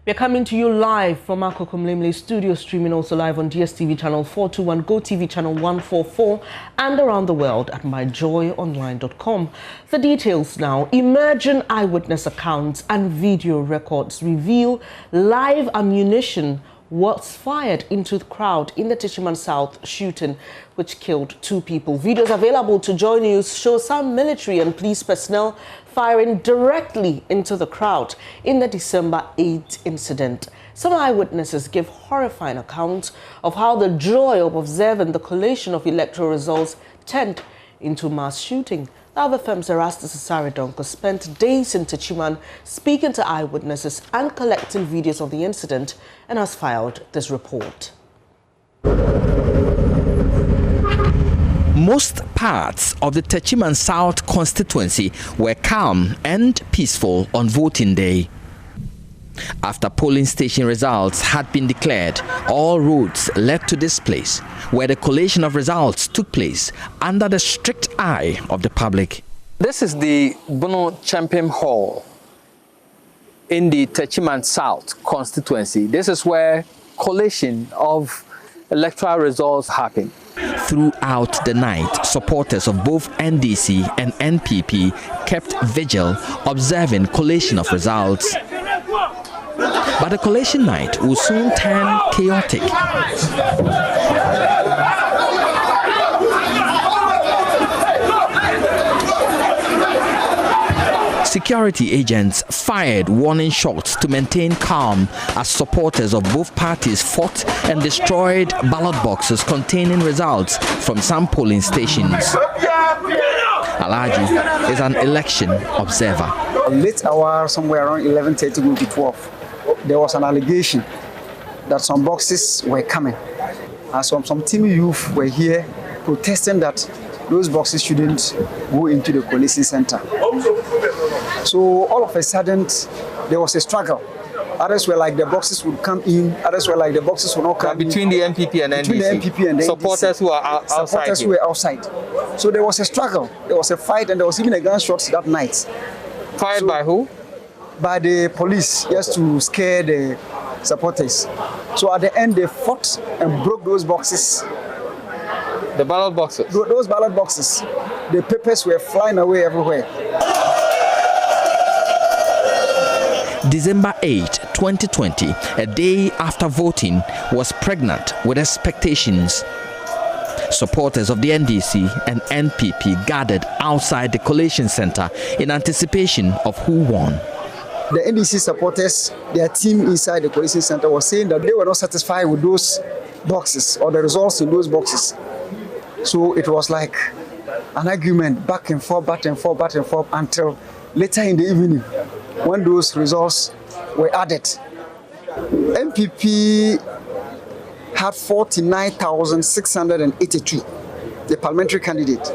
We're coming to you live from our Kokomlemle studio, streaming also live on DSTV channel 421, GoTV channel 144, and around the world at myjoyonline.com. The details now. Emerging eyewitness accounts and video records reveal live ammunition was fired into the crowd in the Techiman South shooting, which killed 2 people. Videos available to JoyNews show some military and police personnel firing directly into the crowd in the December 8 incident. Some eyewitnesses give horrifying accounts of how the joy of observing the collation of electoral results turned into mass shooting. The other firm's Erastus Saridonko spent days in Techiman speaking to eyewitnesses and collecting videos of the incident and has filed this report. Most parts of the Techiman South constituency were calm and peaceful on voting day. After polling station results had been declared, all roads led to this place, where the collation of results took place under the strict eye of the public. This is the Bono Champion Hall in the Techiman South constituency. This is where collation of electoral results happened. Throughout the night, supporters of both NDC and NPP kept vigil, observing collation of results. But the collation night will soon turn chaotic. Security agents fired warning shots to maintain calm as supporters of both parties fought and destroyed ballot boxes containing results from some polling stations. Alaji is an election observer. Late hour, somewhere around 11:30 going to 12, there was an allegation that some boxes were coming. And some team youth were here protesting that those boxes shouldn't go into the collation center. So all of a sudden, there was a struggle. Others were like the boxes would come in, others were like the boxes would not come between in. The NPP and NDC. Between the NPP and the supporters NDC. Who are outside. Supporters who were outside. So there was a struggle, there was a fight, and there was even a gunshot that night. Fired by who? By the police, just to scare the supporters. So at the end, they fought and broke those boxes. The ballot boxes? Those ballot boxes. The papers were flying away everywhere. December 8, 2020, a day after voting, was pregnant with expectations. Supporters of the NDC and NPP gathered outside the collation center in anticipation of who won. The NDC supporters, their team inside the collation center was saying that they were not satisfied with those boxes or the results in those boxes. So it was like an argument back and forth, back and forth, back and forth until later in the evening when those results were added. NPP had 49,682, the parliamentary candidate,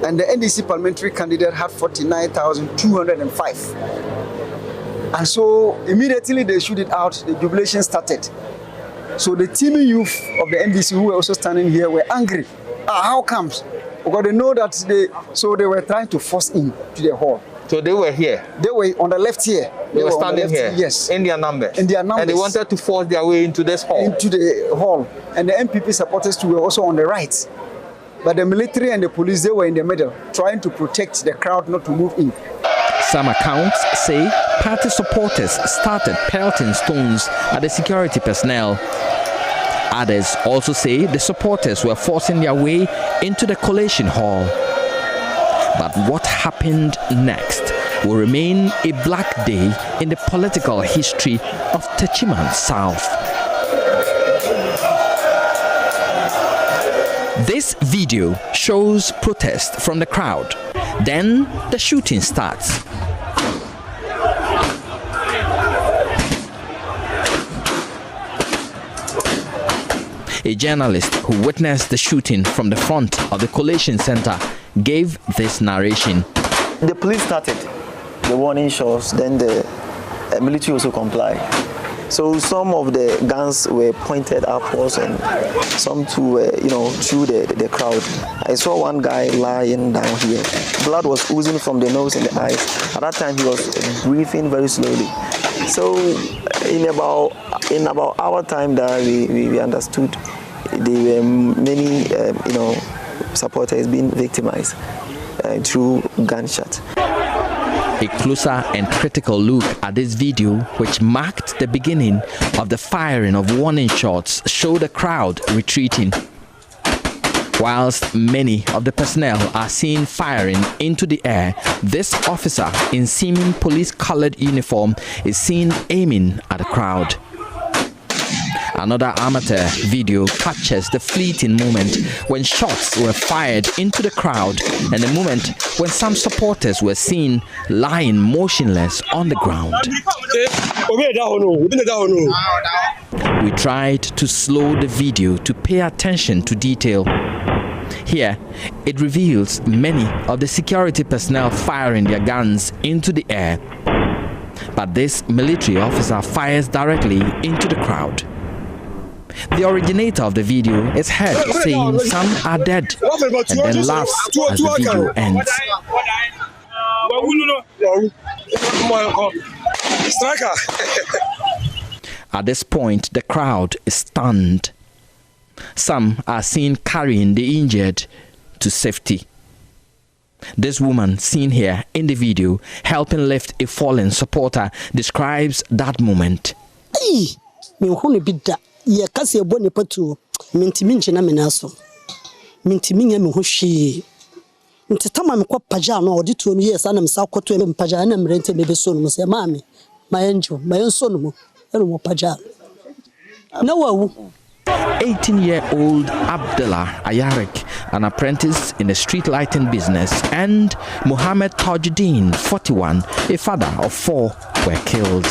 and the NDC parliamentary candidate had 49,205. And so immediately they shoot it out, the jubilation started. So the teaming youth of the NDC who were also standing here were angry. How comes? Because they know that they were trying to force in to the hall. So they were here? They were on the left here. They were standing here? Yes. In their numbers? In their numbers. And they wanted to force their way into this hall? Into the hall. And the NPP supporters too were also on the right. But the military and the police, they were in the middle, trying to protect the crowd not to move in. Some accounts say party supporters started pelting stones at the security personnel. Others also say the supporters were forcing their way into the collation hall. But what happened next will remain a black day in the political history of Techiman South. This video shows protest from the crowd. Then the shooting starts. A journalist who witnessed the shooting from the front of the collation center gave this narration. The police started the warning shots, then the military also complied. So some of the guns were pointed upwards and some to, through the crowd. I saw one guy lying down here. blood was oozing from the nose and the eyes. At that time, he was breathing very slowly. So, in about our time, that we understood there were many, supporters being victimized through gunshot. A closer and critical look at this video, which marked the beginning of the firing of warning shots, showed the crowd retreating. Whilst many of the personnel are seen firing into the air, this officer in seeming police-colored uniform is seen aiming at the crowd. Another amateur video captures the fleeting moment when shots were fired into the crowd and the moment when some supporters were seen lying motionless on the ground. We tried to slow the video to pay attention to detail. Here, it reveals many of the security personnel firing their guns into the air. But this military officer fires directly into the crowd. The originator of the video is heard saying some are dead and then laughs as the video ends. At this point, the crowd is stunned. Some are seen carrying the injured to safety. This woman seen here in the video helping lift a fallen supporter describes that moment. Ye kasi ebone patu mintimi njina menaso mintimi nya me ho hwe ntitama me kwa paja no odi to no yes ana msa koto me paja na mrente me beso no se maami mayenjo mayenso no mo eno mo paja na wawu. 18-year-old Abdullah Ayarik, an apprentice in the street lighting business, and Muhammad Tajuddin, 41, a father of 4, were killed.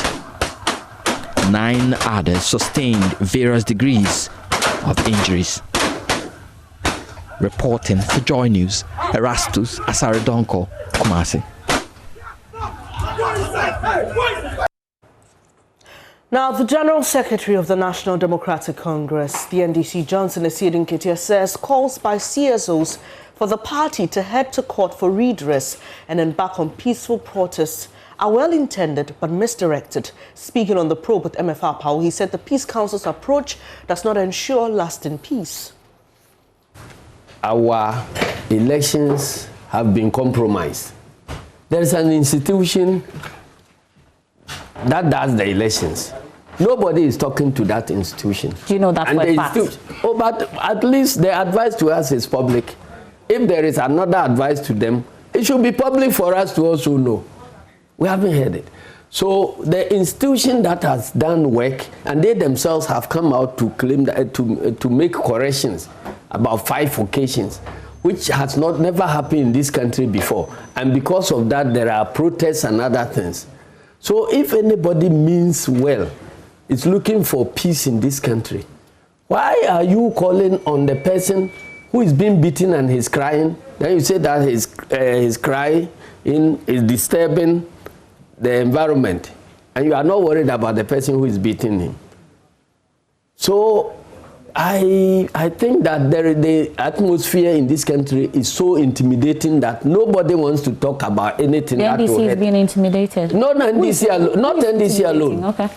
9 others sustained various degrees of injuries. Reporting for Joy News, Erastus Asaredonko, Kumasi. Now, the General Secretary of the National Democratic Congress, the NDC, Johnson Esiedin Ketia, says calls by CSOs for the party to head to court for redress and embark on peaceful protests are well-intended but misdirected. Speaking on the probe with MFR Powell, he said the Peace Council's approach does not ensure lasting peace. Our elections have been compromised. There is an institution that does the elections. Nobody is talking to that institution. Do you know that for a fact? Oh, but at least the advice to us is public. If there is another advice to them, it should be public for us to also know. We haven't heard it. So the institution that has done work, and they themselves have come out to claim that, to make corrections about 5 occasions, which has never happened in this country before. And because of that, there are protests and other things. So if anybody means well, is looking for peace in this country, why are you calling on the person who is being beaten and he's crying? Then you say that his crying is disturbing the environment, and you are not worried about the person who is beating him. So I think that the atmosphere in this country is so intimidating that nobody wants to talk about anything. The NDC is being intimidated. Not NDC alone. Not NDC alone. Okay.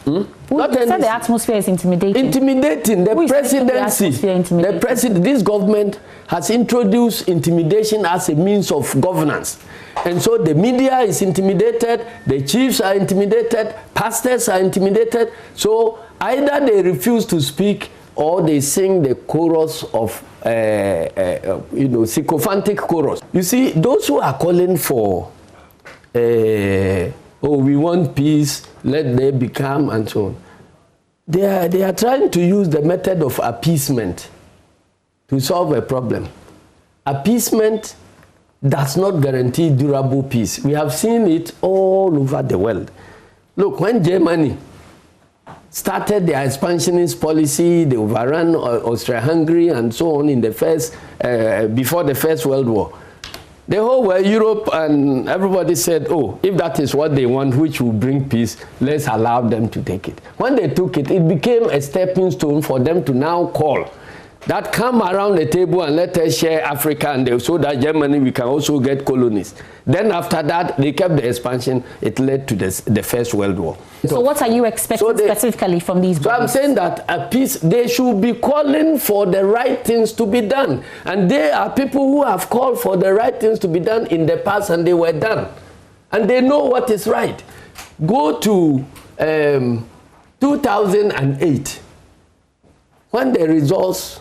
Not NDC. The atmosphere is intimidating. Intimidating. The presidency. The president. This government has introduced intimidation as a means of governance. And so the media is intimidated, the chiefs are intimidated, pastors are intimidated. So either they refuse to speak or they sing the chorus of, sycophantic chorus. You see, those who are calling for, we want peace, let there be calm and so on, they are trying to use the method of appeasement to solve a problem. Appeasement does not guarantee durable peace. We have seen it all over the world. Look, when Germany started their expansionist policy, they overran Austria-Hungary and so on in the before the First World War. The whole world, Europe and everybody said, oh, if that is what they want, which will bring peace, let's allow them to take it. When they took it, it became a stepping stone for them to now call that come around the table and let us share Africa, and so that Germany, we can also get colonies. Then after that, they kept the expansion. It led to the First World War. So what are you expecting specifically from these bodies? So I'm saying that a peace, they should be calling for the right things to be done. And there are people who have called for the right things to be done in the past, and they were done. And they know what is right. Go to 2008, when the results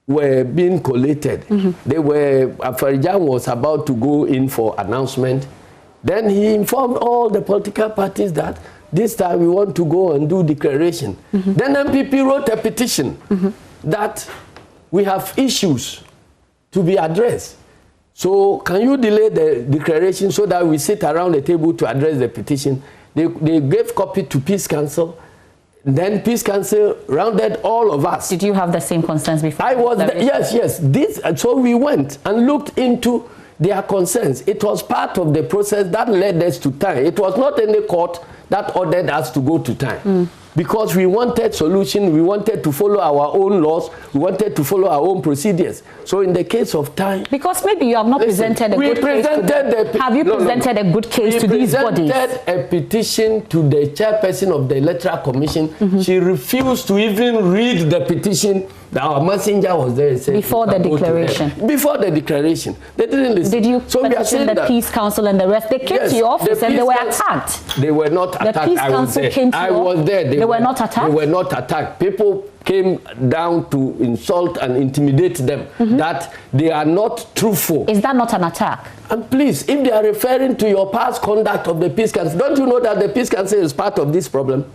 were being collated. Afarijan was about to go in for announcement. Then he informed all the political parties that this time we want to go and do declaration. Then MPP wrote a petition that we have issues to be addressed. So can you delay the declaration so that we sit around the table to address the petition? They gave copy to Peace Council. Then Peace Council rounded all of us. Did you have the same concerns before? I was there, yes. So we went and looked into their concerns. It was part of the process that led us to time. It was not any court that ordered us to go to time. Because we wanted solution, we wanted to follow our own laws, we wanted to follow our own procedures. So in the case of time... Because maybe you have not presented a good case to... Have you presented a good case to these bodies? We presented a petition to the chairperson of the Electoral Commission. She refused to even read the petition. Our messenger was there and said... Before the declaration. Before the declaration. They didn't listen. Did you petition the Peace Council and the rest? They came to your office and they were attacked. They were not attacked. The Peace Council came to your office. I was there. They were not attacked? They were not attacked. People came down to insult and intimidate them that they are not truthful. Is that not an attack? And please, if they are referring to your past conduct of the Peace Council, don't you know that the Peace Council is part of this problem?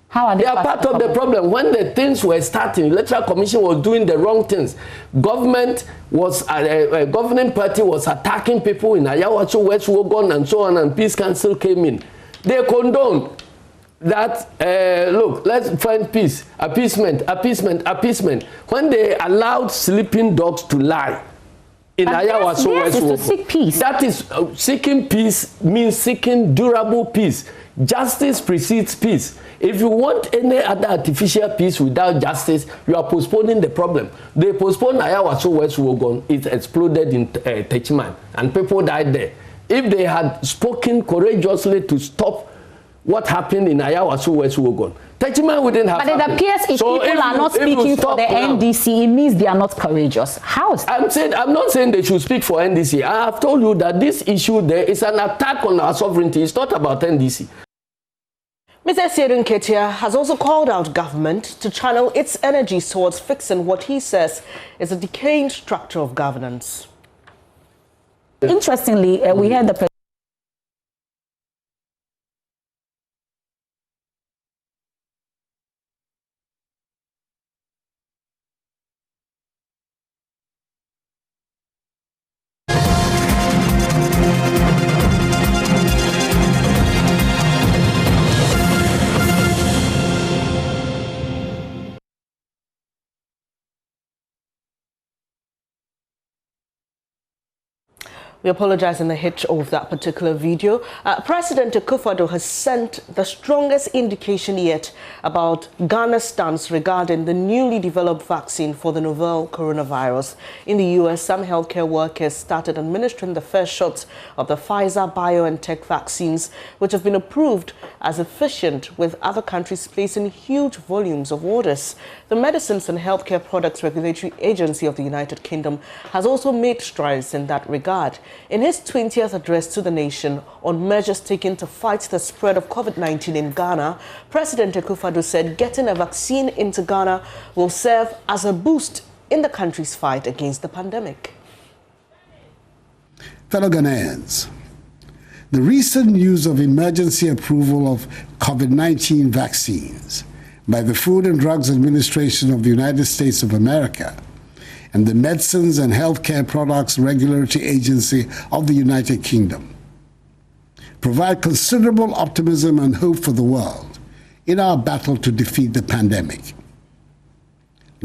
How are they part of the problem? When the things were starting, the Electoral Commission was doing the wrong things. Government was, governing party was attacking people in Ayawacho, West Wogon, and so on, and Peace Council came in. They condoned that, look, let's find peace, appeasement. When they allowed sleeping dogs to lie in Ayawaso, West Wogon. To seek peace. That is, seeking peace means seeking durable peace. Justice precedes peace. If you want any other artificial peace without justice, you are postponing the problem. They postponed Ayawaso West Wogon, it exploded in Techiman, and people died there. If they had spoken courageously to stop what happened in Ayawaso West Wogon, Techiman wouldn't have happened. But it appears if people are not speaking for the NDC, it means they are not courageous. How is that? I'm not saying they should speak for NDC. I have told you that this issue there is an attack on our sovereignty. It's not about NDC. Mr. Siedun Ketia has also called out government to channel its energies towards fixing what he says is a decaying structure of governance. Interestingly, we heard the We apologize in the hitch of that particular video. President Kufuor has sent the strongest indication yet about Ghana's stance regarding the newly developed vaccine for the novel coronavirus. In the U.S., some healthcare workers started administering the first shots of the Pfizer BioNTech vaccines, which have been approved as efficient, with other countries placing huge volumes of orders. The Medicines and Healthcare Products Regulatory Agency of the United Kingdom has also made strides in that regard. In his 20th address to the nation on measures taken to fight the spread of COVID-19 in Ghana, President Kufuor said getting a vaccine into Ghana will serve as a boost in the country's fight against the pandemic. Fellow Ghanaians, the recent news of emergency approval of COVID-19 vaccines by the Food and Drugs Administration of the United States of America and the Medicines and Healthcare Products Regulatory Agency of the United Kingdom provide considerable optimism and hope for the world in our battle to defeat the pandemic.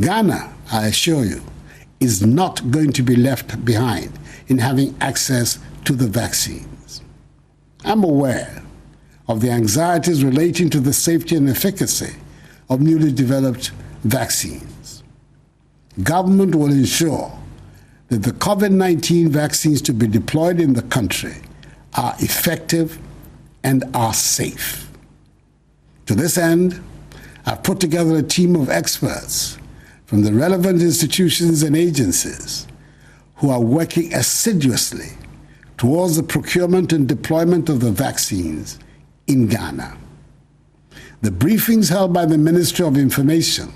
Ghana, I assure you, is not going to be left behind in having access to the vaccines. I'm aware of the anxieties relating to the safety and efficacy of newly developed vaccines. government will ensure that the COVID-19 vaccines to be deployed in the country are effective and are safe. To this end, I've put together a team of experts from the relevant institutions and agencies who are working assiduously towards the procurement and deployment of the vaccines in Ghana. The briefings held by the Ministry of Information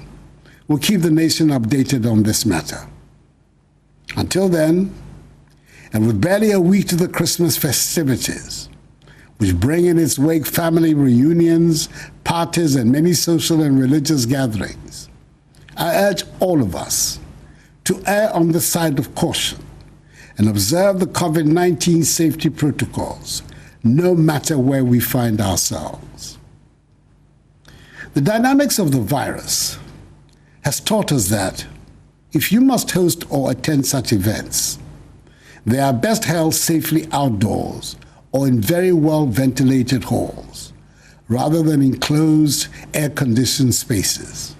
will keep the nation updated on this matter. Until then, and with barely a week to the Christmas festivities, which bring in its wake family reunions, parties, and many social and religious gatherings, I urge all of us to err on the side of caution and observe the COVID-19 safety protocols, no matter where we find ourselves. The dynamics of the virus has taught us that if you must host or attend such events, they are best held safely outdoors or in very well-ventilated halls, rather than in closed, air-conditioned spaces.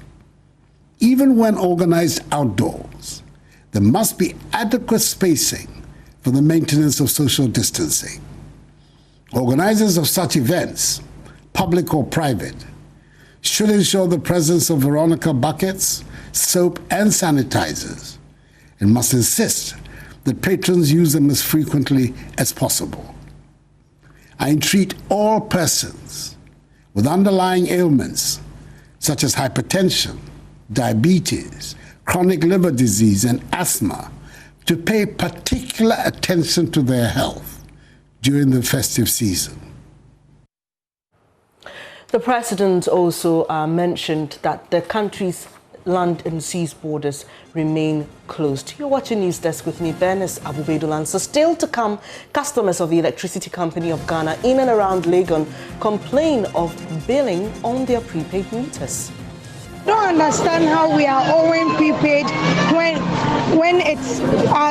Even when organized outdoors, there must be adequate spacing for the maintenance of social distancing. Organizers of such events, public or private, should ensure the presence of Veronica buckets, soap, and sanitizers, and must insist that patrons use them as frequently as possible. I entreat all persons with underlying ailments such as hypertension, diabetes, chronic liver disease, and asthma to pay particular attention to their health during the festive season. The president also mentioned that the country's land and seas borders remain closed. You're watching News Desk with me, Bernice Abubedulan. So still to come, customers of the Electricity Company of Ghana in and around Legon complain of billing on their prepaid meters. I don't understand how we are owing prepaid when it's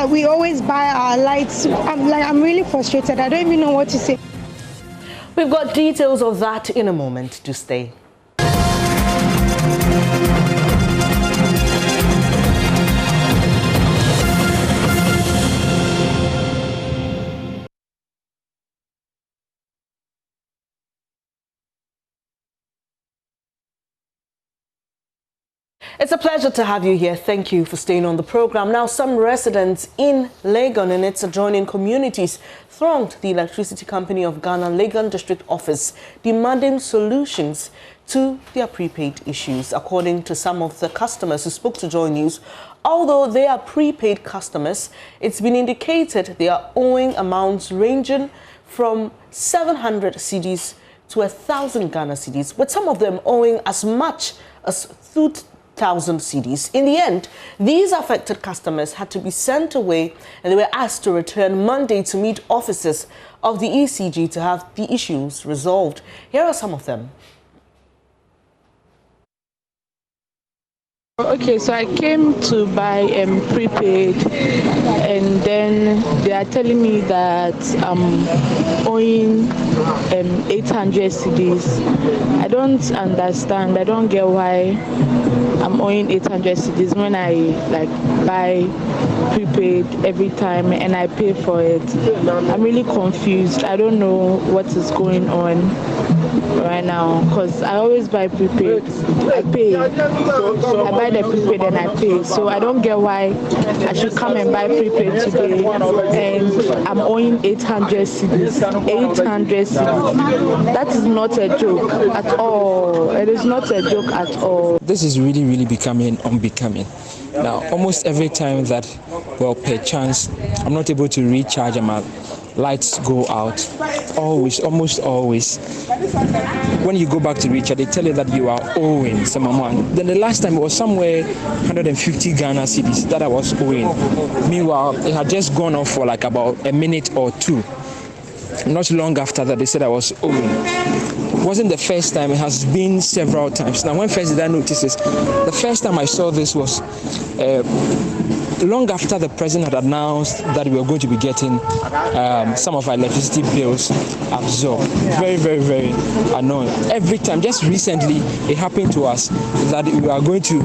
we always buy our lights. I'm really frustrated. I don't even know what to say. We've got details of that in a moment. To stay. It's a pleasure to have you here. Thank you for staying on the program. Now, some residents in Legon and its adjoining communities thronged the Electricity Company of Ghana Legon District Office, demanding solutions to their prepaid issues. According to some of the customers who spoke to Joy News, although they are prepaid customers, it's been indicated they are owing amounts ranging from 700 cedis to 1,000 Ghana cedis, with some of them owing as much as 2,000 cedis. In the end, these affected customers had to be sent away and they were asked to return Monday to meet officers of the ECG to have the issues resolved. Here are some of them. Okay, so I came to buy prepaid, and then they are telling me that I'm owing 800 cedis. I don't understand. I don't get why I'm owing 800 cedis when I buy prepaid every time and I pay for it. I'm really confused. I don't know what is going on right now because I always buy prepaid. I pay. I buy the prepaid and I pay. So I don't get why I should come and buy prepaid today and I'm owing 800 cedis. 800 cedis. That is not a joke at all. It is not a joke at all. This is really becoming unbecoming. Now, almost every time that, well, per chance, I'm not able to recharge and my lights go out, almost always. When you go back to recharge, they tell you that you are owing some amount. Then the last time it was somewhere 150 Ghana cedis that I was owing. Meanwhile, it had just gone off for like about a minute or two. Not long after that, they said I was owing. It wasn't the first time, it has been several times. Now, when first did I notice this? The first time I saw this was long after the president had announced that we were going to be getting some of our electricity bills absorbed. Very, very, very annoying. Every time, just recently, it happened to us that we were going to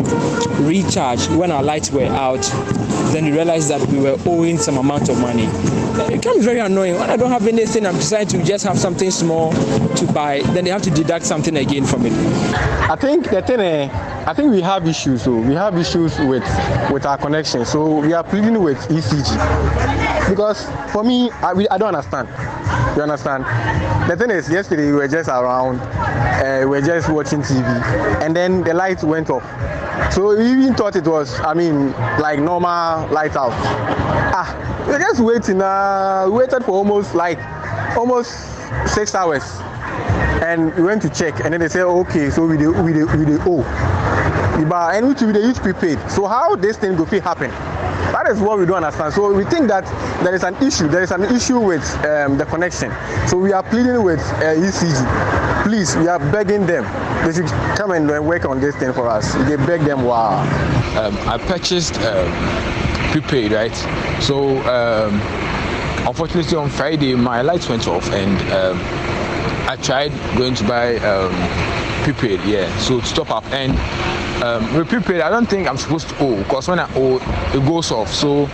recharge when our lights were out. Then we realized that we were owing some amount of money. It becomes very annoying. When I don't have anything, I'm deciding to just have something small to buy. Then they have to deduct something again from it. I think the thing, I think we have issues. So we have issues with our connection. So we are pleading with ECG because for me, I don't understand. You understand? The thing is, yesterday we were just around, we were just watching TV, and then the lights went off. So we even thought it was, like normal light out. We were just waiting. We waited for almost 6 hours, and we went to check, and then they said, okay, so we owe. And which we use prepaid. So how this thing go fit happen? That is what we don't understand. So we think that there is an issue. There is an issue with the connection. So we are pleading with ECG. Please, we are begging them. They should come and work on this thing for us. They beg them. Wow. I purchased prepaid, right? So unfortunately on Friday my lights went off, and I tried going to buy prepaid, so to top up, and with prepaid I don't think I'm supposed to owe, because when I owe it goes off. So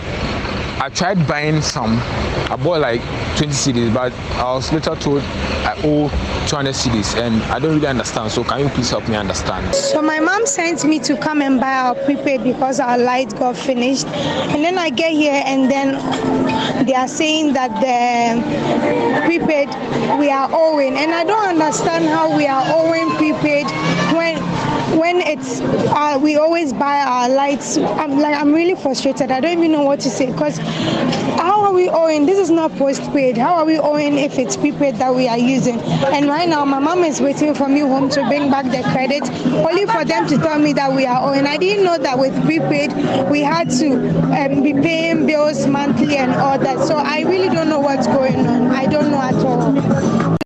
I tried buying some. I bought like 20 CDs, but I was later told I owe 200 CDs, and I don't really understand. So can you please help me understand? So my mom sent me to come and buy our prepaid because our light got finished, and then I get here and then they are saying that the prepaid we are owing, and I don't understand how we are owing prepaid when it's we always buy our lights. I'm really frustrated. I don't even know what to say, because how are we owing? This is not postpaid. How are we owing if it's prepaid that we are using? And right now my mom is waiting for me home to bring back the credit, only for them to tell me that we are owing. I didn't know that with prepaid we had to be paying bills monthly and all that. So I really don't know what's going on. I don't know at all.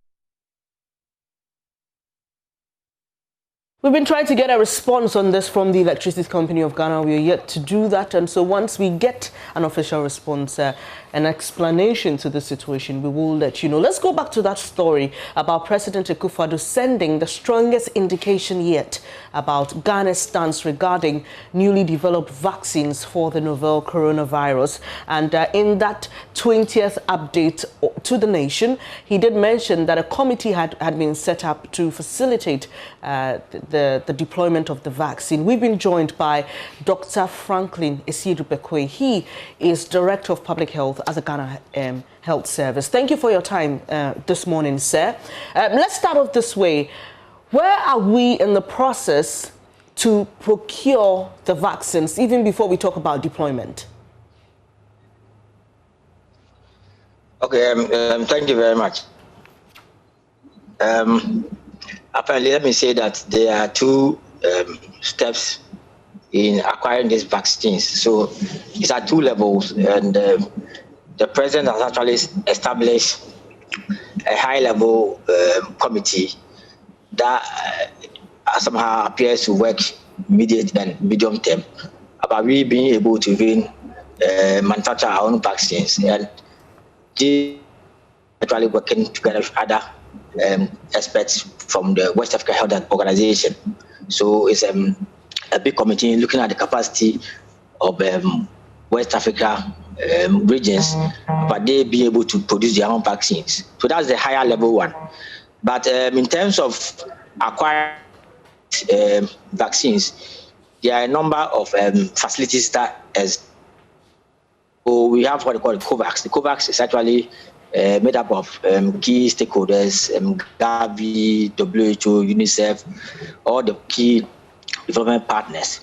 We've been trying to get a response on this from the Electricity Company of Ghana. We are yet to do that, and so once we get an official response, an explanation to the situation, we will let you know. Let's go back to that story about President Kufuor sending the strongest indication yet about Ghana's stance regarding newly developed vaccines for the novel coronavirus. And in that 20th update to the nation, he did mention that a committee had been set up to facilitate the deployment of the vaccine. We've been joined by Dr. Franklin Esiedupekwe. He is Director of Public Health at the Ghana Health Service. Thank you for your time this morning, sir. Let's start off this way. Where are we in the process to procure the vaccines, even before we talk about deployment? Okay, thank you very much. Apparently, let me say that there are two steps in acquiring these vaccines. So it's at two levels, and the president has actually established a high-level committee that somehow appears to work immediate and medium term about really being able to even manufacture our own vaccines, and they actually working together with other experts from the West Africa Health Organization. So it's a big committee looking at the capacity of West Africa regions, but they be able to produce their own vaccines. So that's the higher level one. But in terms of acquiring vaccines, there are a number of facilities that so we have what we call the COVAX. The COVAX is actually made up of key stakeholders, Gavi, WHO, UNICEF, all the key development partners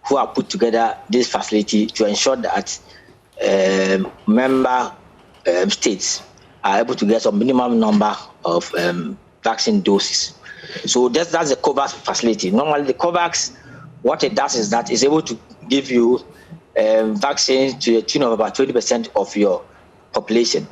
who have put together this facility to ensure that member states are able to get some minimum number of vaccine doses. So that's the COVAX facility. Normally the COVAX, what it does is that it's able to give you vaccines to the tune of about 20% of your population.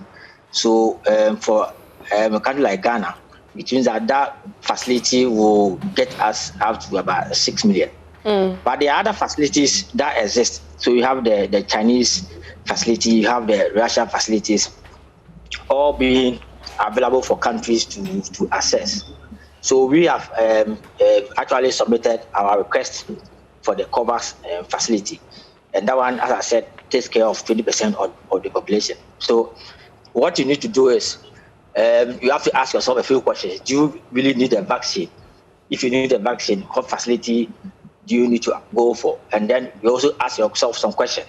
So for a country like Ghana, it means that facility will get us up to about 6 million. But there are other facilities that exist. So you have the Chinese facility, you have the Russian facilities, all being available for countries to access. So we have actually submitted our request for the COVAX facility. And that one, as I said, takes care of 20% of the population. So what you need to do is you have to ask yourself a few questions. Do you really need a vaccine? If you need a vaccine, what facility do you need to go for? And then you also ask yourself some questions.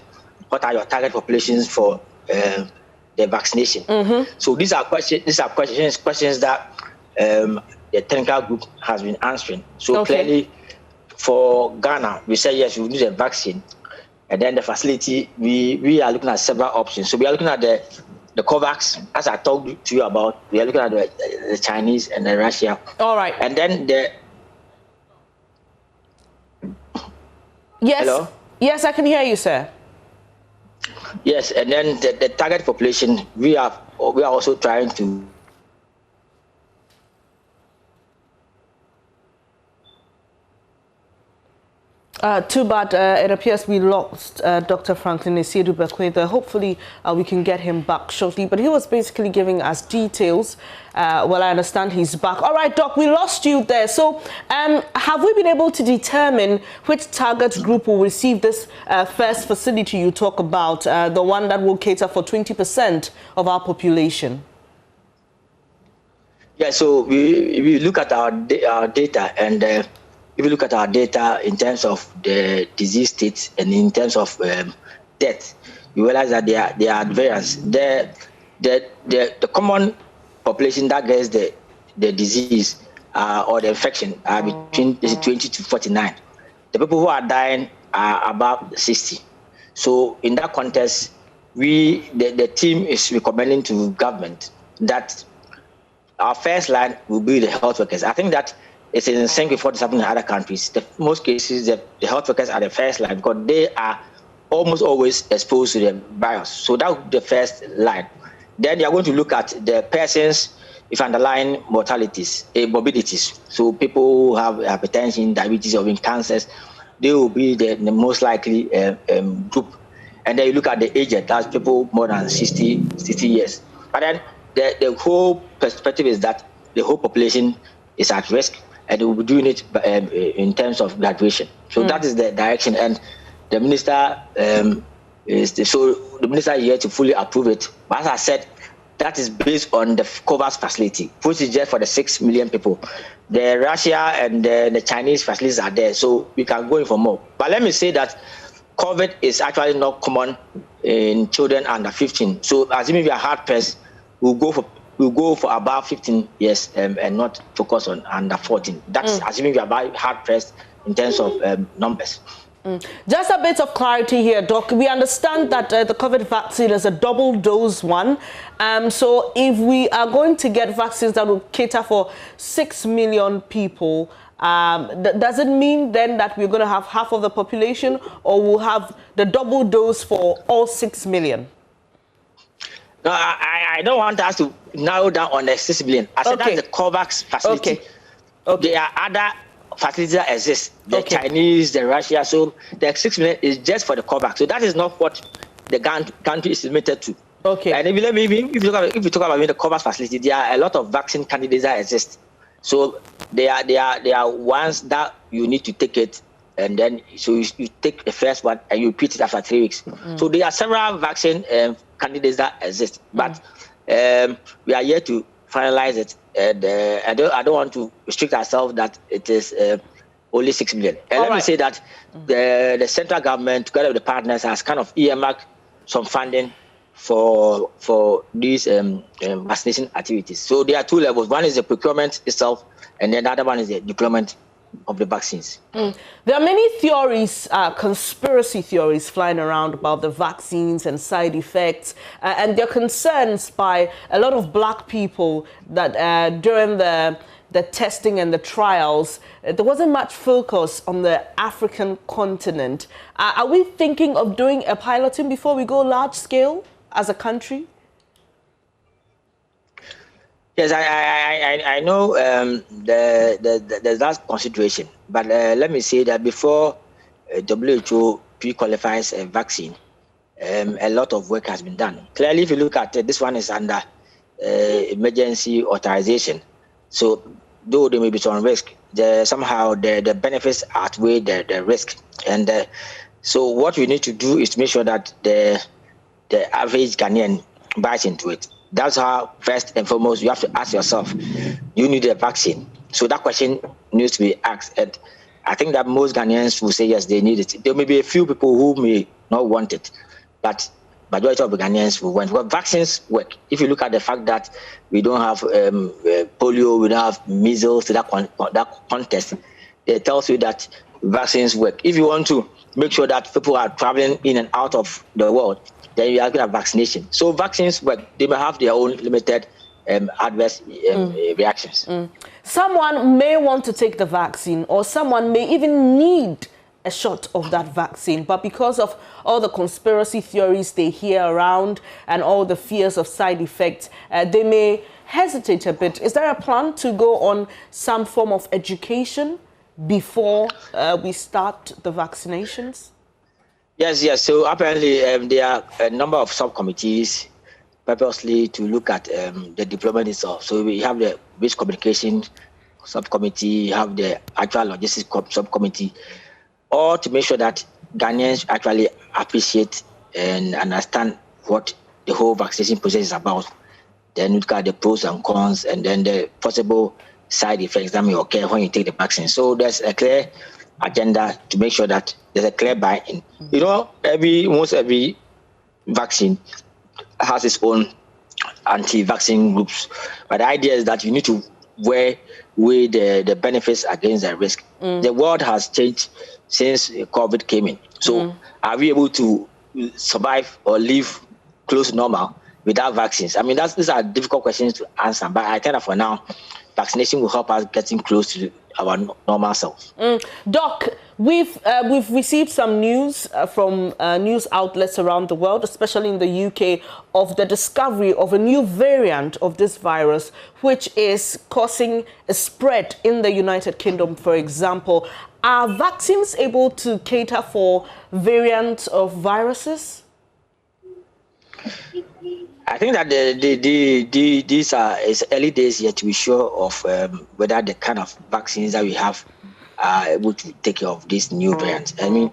What are your target populations for the vaccination? So these are questions that the technical group has been answering. So clearly, for Ghana, we say yes, we need a vaccine, and then the facility we are looking at several options. So we are looking at the COVAX, as I talked to you about. We are looking at the Chinese and the Russia. All right. And then yes, hello? Yes, I can hear you, sir. Yes, and then the target population, we are also trying to. Too bad it appears we lost Dr. Franklin Esiedu-Bekwetha. Hopefully we can get him back shortly. But he was basically giving us details. Well, I understand he's back. All right, Doc, we lost you there. So have we been able to determine which target group will receive this first facility you talk about, the one that will cater for 20% of our population? Yeah, so we look at our data, and if you look at our data in terms of the disease states and in terms of death, you realize that they are at variance. The common population that gets the disease or the infection are between 20 to 49. The people who are dying are above 60. So in that context, the team is recommending to government that our first line will be the health workers. I think that it's in sync with what is happening in other countries. Most cases, the health workers are the first line because they are almost always exposed to the virus. So that would be the first line. Then they are going to look at the persons with underlying morbidities. So people who have hypertension, diabetes, or even cancers, they will be the most likely group. And then you look at the aged, that's people more than 60 years. But then the whole perspective is that the whole population is at risk, and we will be doing it in terms of graduation. So that is the direction, and the minister the minister is here to fully approve it. But as I said, that is based on the COVAX facility, which is just for the 6 million people. The Russia and the Chinese facilities are there, so we can go in for more. But let me say that COVID is actually not common in children under 15. So assuming we are hard pressed, we'll go for about 15 years and not focus on under 14. That's assuming we are about hard pressed in terms of numbers. Just a bit of clarity here, Doc. We understand that the COVID vaccine is a double dose one. So if we are going to get vaccines that will cater for 6 million people, does it mean then that we're going to have half of the population, or we'll have the double dose for all 6 million? No, I don't want us to narrow down on the 6 million. I said that's the COVAX facility. There are other facilities that exist, the Chinese, the Russia. So the 6 million is just for the COVAX. So that is not what the country is limited to. And if you talk about the COVAX facility, there are a lot of vaccine candidates that exist. So there are ones that you need to take it, and then so you take the first one and you repeat it after 3 weeks. So there are several vaccine candidates that exist, but we are here to finalize it, and I don't want to restrict ourselves that it is only 6 million. And let me say that the central government, together with the partners, has kind of earmarked some funding for these vaccination activities. So there are two levels. One is the procurement itself, and then the other one is the deployment of the vaccines. There are many theories, conspiracy theories flying around about the vaccines and side effects, and there are concerns by a lot of black people that during the testing and the trials, there wasn't much focus on the African continent. Are we thinking of doing a piloting before we go large scale as a country? Yes, I know there's that consideration, but let me say that before WHO pre-qualifies a vaccine, a lot of work has been done. Clearly, if you look at it, this one is under emergency authorization. So though there may be some risk, somehow the benefits outweigh the risk. And so what we need to do is to make sure that the average Ghanaian buys into it. That's how, first and foremost, you have to ask yourself, you need a vaccine. So that question needs to be asked. And I think that most Ghanaians will say, yes, they need it. There may be a few people who may not want it, but majority of the Ghanaians will want it. Well, vaccines work. If you look at the fact that we don't have polio, we don't have measles to that contest, it tells you that vaccines work. If you want to make sure that people are traveling in and out of the world, then you are going to have vaccination. So vaccines work. They may have their own limited adverse reactions. Someone may want to take the vaccine, or someone may even need a shot of that vaccine, but because of all the conspiracy theories they hear around and all the fears of side effects, they may hesitate a bit. Is there a plan to go on some form of education before we start the vaccinations? Yes. So apparently there are a number of subcommittees purposely to look at the deployment itself. So we have the risk communication subcommittee, you have the actual logistics subcommittee, all to make sure that Ghanaians actually appreciate and understand what the whole vaccination process is about. Then look at the pros and cons, and then the possible side effects that may occur when you take the vaccine. So there's a clear agenda to make sure that there's a clear buy-in. You know, almost every vaccine has its own anti-vaccine groups, but the idea is that you need to weigh the benefits against the risk. The world has changed since COVID came in. So are we able to survive or live close to normal without vaccines? I mean, these are difficult questions to answer, but I think that for now, vaccination will help us getting close to our normal selves. Doc, we've received some news from news outlets around the world, especially in the UK, of the discovery of a new variant of this virus, which is causing a spread in the United Kingdom, for example. Are vaccines able to cater for variants of viruses? I think that these are it's early days yet to be sure of whether the kind of vaccines that we have are able to take care of these new variants. I mean,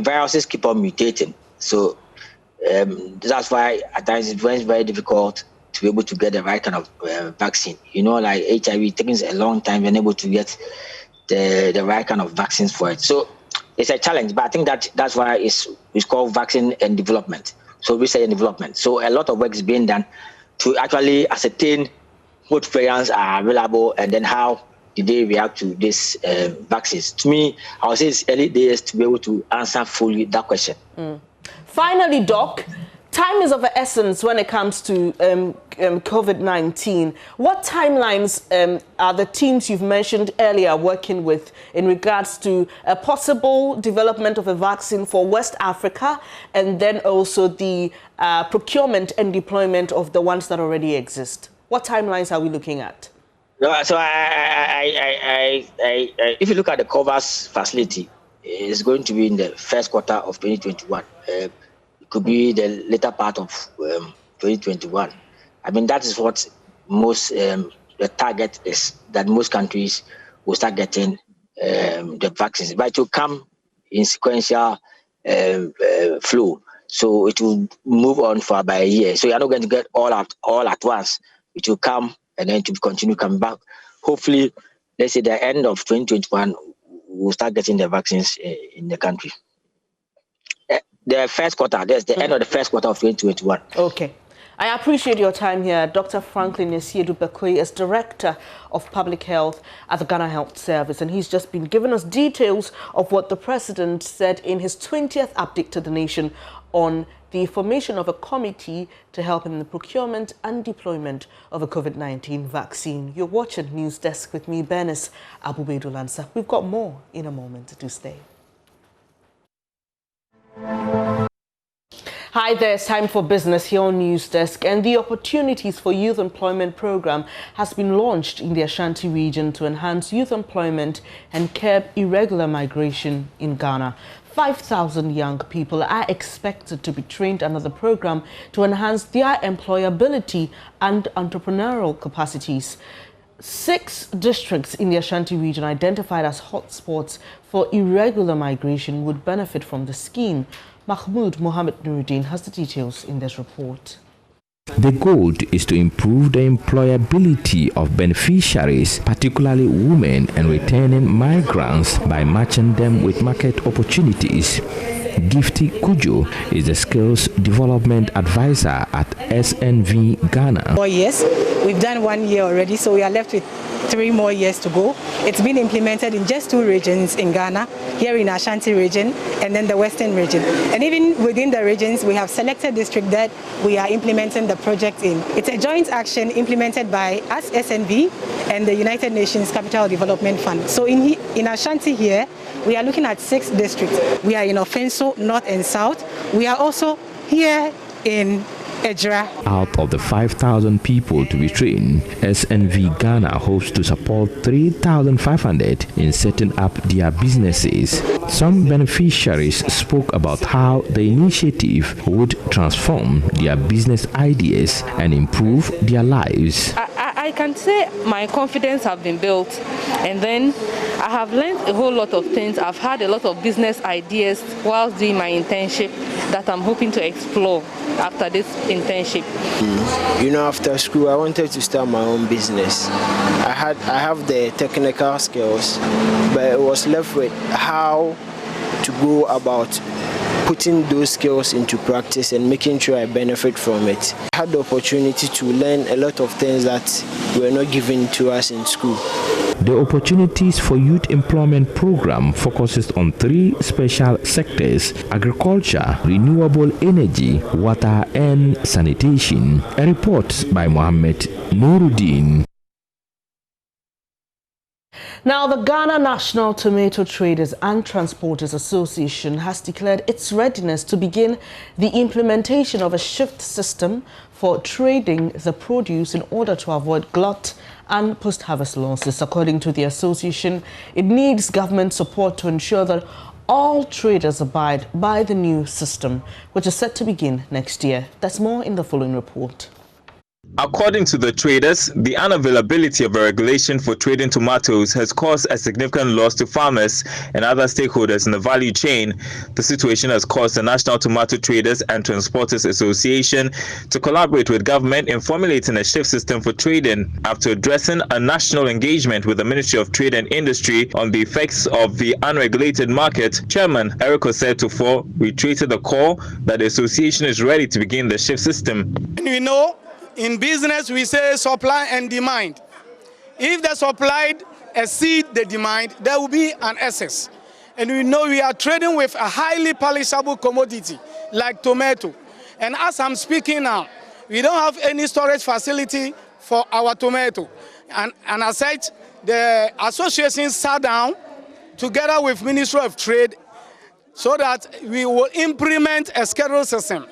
viruses keep on mutating, so that's why at times it's very difficult to be able to get the right kind of vaccine. You know, like HIV, it takes a long time and able to get the right kind of vaccines for it. So it's a challenge, but I think that's why it's called vaccine and development. So research and development. So a lot of work is being done to actually ascertain what variants are available and then how did they react to these vaccines. To me, I would say it's early days to be able to answer fully that question. Finally, Doc, time is of the essence when it comes to COVID-19. What timelines are the teams you've mentioned earlier working with in regards to a possible development of a vaccine for West Africa, and then also the procurement and deployment of the ones that already exist? What timelines are we looking at? So if you look at the COVAX facility, it's going to be in the first quarter of 2021. It could be the later part of 2021. I mean, that is what most the target is, that most countries will start getting the vaccines, but it will come in sequential flow. So it will move on for about a year. So you're not going to get all at once. It will come and then to continue coming back. Hopefully, let's say the end of 2021, we'll start getting the vaccines in the country. The first quarter, that's the end of the first quarter of 2021. Okay. I appreciate your time here. Dr. Franklin Esiedu-Bekoe is Director of Public Health at the Ghana Health Service, and he's just been giving us details of what the President said in his 20th update to the nation on the formation of a committee to help in the procurement and deployment of a COVID-19 vaccine. You're watching News Desk with me, Bernice Abubedu-Lansa. We've got more in a moment. Do stay. Hi there, it's time for business here on News Desk, and the Opportunities for Youth Employment program has been launched in the Ashanti region to enhance youth employment and curb irregular migration in Ghana. 5,000 young people are expected to be trained under the program to enhance their employability and entrepreneurial capacities. 6 districts in the Ashanti region identified as hotspots for irregular migration would benefit from the scheme. Mahmoud Mohammed Nuruddin has the details in this report. The goal is to improve the employability of beneficiaries, particularly women and returning migrants, by matching them with market opportunities. Gifty Kujo is the Skills Development Advisor at SNV Ghana. 4 years. We've done 1 year already, so we are left with 3 more years to go. It's been implemented in just 2 regions in Ghana, here in Ashanti region and then the Western region. And even within the regions, we have selected district that we are implementing the project in. It's a joint action implemented by us, SNV, and the United Nations Capital Development Fund. So in Ashanti here, we are looking at 6 districts. We are in Offenso, North and South. We are also here in Ejra. Out of the 5,000 people to be trained, SNV Ghana hopes to support 3,500 in setting up their businesses. Some beneficiaries spoke about how the initiative would transform their business ideas and improve their lives. I can say my confidence have been built, and then I have learned a whole lot of things. I've had a lot of business ideas whilst doing my internship that I'm hoping to explore after this internship. You know, after school I wanted to start my own business. I have the technical skills, but it was left with how to go about putting those skills into practice and making sure I benefit from it. I had the opportunity to learn a lot of things that were not given to us in school. The Opportunities for Youth Employment Program focuses on 3 special sectors: agriculture, renewable energy, water and sanitation. A report by Mohammed Nuruddin. Now, the Ghana National Tomato Traders and Transporters Association has declared its readiness to begin the implementation of a shift system for trading the produce in order to avoid glut and post-harvest losses. According to the association, it needs government support to ensure that all traders abide by the new system, which is set to begin next year. That's more in the following report. According to the traders, the unavailability of a regulation for trading tomatoes has caused a significant loss to farmers and other stakeholders in the value chain. The situation has caused the National Tomato Traders and Transporters Association to collaborate with government in formulating a shift system for trading. After addressing a national engagement with the Ministry of Trade and Industry on the effects of the unregulated market, Chairman Eric Kufuor reiterated the call that the association is ready to begin the shift system. We know in business, we say supply and demand. If the supply exceeds the demand, there will be an excess. And we know we are trading with a highly perishable commodity like tomato. And as I'm speaking now, we don't have any storage facility for our tomato. And as such, the association sat down together with Ministry of Trade so that we will implement a schedule system.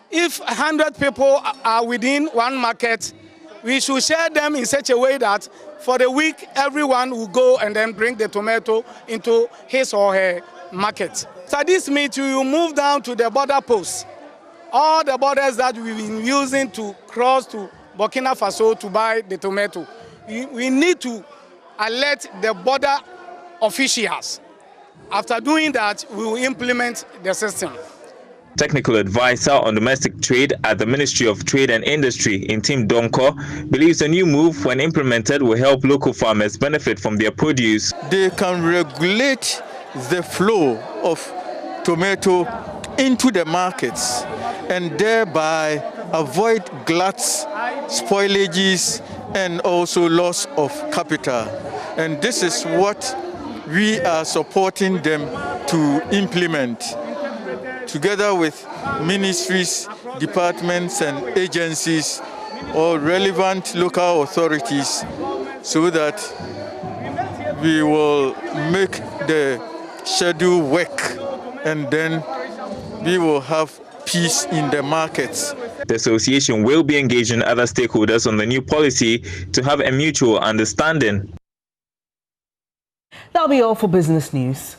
If 100 people are within one market, we should share them in such a way that for the week, everyone will go and then bring the tomato into his or her market. So this means we will move down to the border posts. All the borders that we've been using to cross to Burkina Faso to buy the tomato. We need to alert the border officials. After doing that, we will implement the system. Technical advisor on domestic trade at the Ministry of Trade and Industry, Intim Donko, believes a new move, when implemented, will help local farmers benefit from their produce. They can regulate the flow of tomato into the markets and thereby avoid gluts, spoilages, and also loss of capital. And this is what we are supporting them to implement, together with ministries, departments and agencies or relevant local authorities, so that we will make the schedule work and then we will have peace in the markets. The association will be engaging other stakeholders on the new policy to have a mutual understanding. That'll be all for business news.